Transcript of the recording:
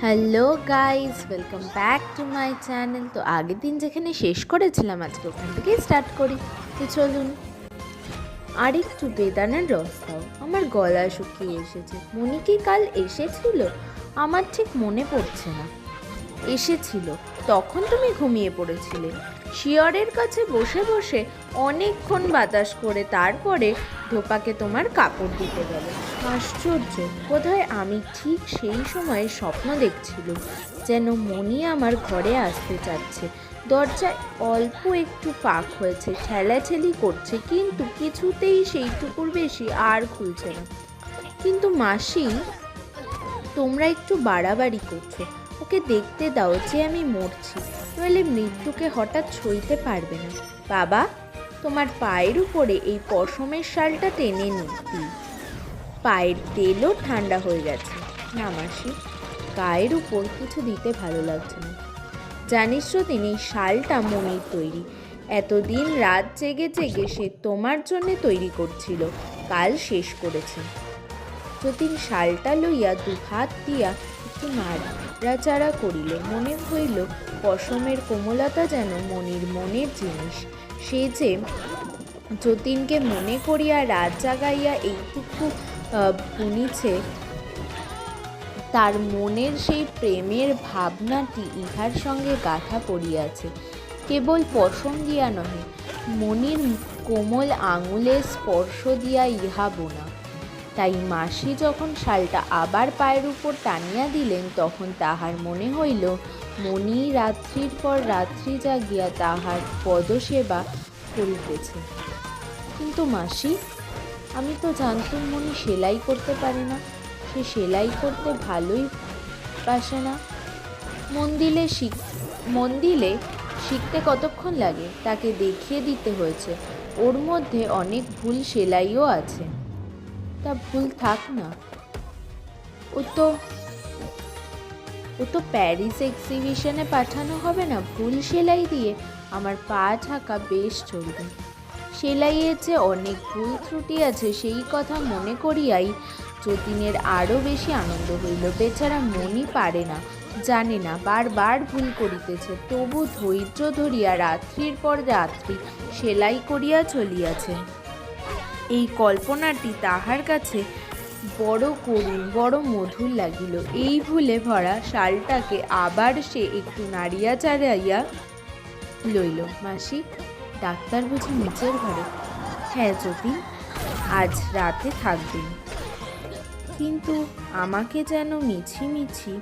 Hello guys, welcome back to my channel. তো আগের দিন যেখানে শেষ করেছিলাম আজকে ওখান থেকেই স্টার্ট করি। তো চলুন আর একটু বেদানার রস দাও, আমার গলা শুকিয়ে এসেছে। মনি কি কাল এসেছিল? আমার ঠিক মনে পড়ছে না। এসেছিল, তখন তুমি ঘুমিয়ে পড়েছিলে। শিয়রের কাছে বসে বসে অনেকক্ষণ বাতাস করে তারপরে ধোপাকে তোমার কাপড় দিতে গেল। আশ্চর্য, বোধহয় আমি ঠিক সেই সময় স্বপ্ন দেখছিলুম, যেন মনি আমার ঘরে আসতে চাচ্ছে। দরজায় অল্প একটু ফাঁক হয়েছে, ঠেলাঠেলি করছে, কিন্তু কিছুতেই সেইটুকুর বেশি আর খুলছে না। কিন্তু মাসি, তোমরা একটু বাড়াবাড়ি করছো। ওকে দেখতে দাও যে আমি মরছি, নইলে মৃত্যুকে হঠাৎ সইতে পারবে না। বাবা, তোমার পায়ের উপরে এই পশমের শালটা টেনে নিই। পায়ের তেলও ঠান্ডা হয়ে গেছে। না মাসি, গায়ের উপর কিছু দিতে ভালো লাগছে না। জানিস তো তিনি শালটা মনির তৈরি। এতদিন রাত জেগে জেগে সে তোমার জন্যে তৈরি করছিল, কাল শেষ করেছে। যতীন শালটা লইয়া দুহাত দিয়া একটু নাড়াচাড়া করিল। মনে হইল পশমের কোমলতা যেন মনির মনের জিনিস। সে যে যতীনকে মনে করিয়া রাত জাগাইয়া এইটুকু বুনিছে, তার মনের সেই প্রেমের ভাবনাটি ইহার সঙ্গে গাঁথা পড়িয়াছে। কেবল পশম দিয়া নহে, মনির কোমল আঙুলের স্পর্শ দিয়া ইহা বোনা। তাই মাসি যখন শালটা আবার পায়ের উপর টানিয়া দিলেন, তখন তাহার মনে হইল মনি রাত্রির পর রাত্রি জাগিয়া তাহার পদসেবা করিতেছে। কিন্তু মাসি, আমি তো জানতুম মনি সেলাই করতে পারে না। সে সেলাই করতে ভালোই বাসে না। মন দিলে শিখতে কতক্ষণ লাগে তাকে দেখিয়ে দিতে হয়েছে। ওর মধ্যে অনেক ভুল সেলাইও আছে। তা ভুল থাক না, ও তো প্যারিস এক্সিবিশনে পাঠানো হবে না ভুল সেলাই দিয়ে। আমার পা ঢাকা বেশ চলবে। সেলাইয়ের যে অনেক ভুল ত্রুটি আছে সেই কথা মনে করিয়াই যতীনের আরও বেশি আনন্দ হইল। বেচারা মনি পারে না, জানে না, বারবার ভুল করিতেছে, তবু ধৈর্য ধরিয়া রাত্রির পর রাত্রি সেলাই করিয়া চলিয়াছে। এই কল্পনাটি তাহার কাছে বড় করুণ, বড় মধুর লাগিল। এই ভুলে ভরা শালটাকে আবার সে একটু নাড়িয়া চাড়াইয়া লইল। মাসি, ডাক্তার বুঝি নিচের ঘরে? হ্যাঁ যতীন, আজ রাতে থাকবেন। কিন্তু আমাকে যেন মিছি মিছি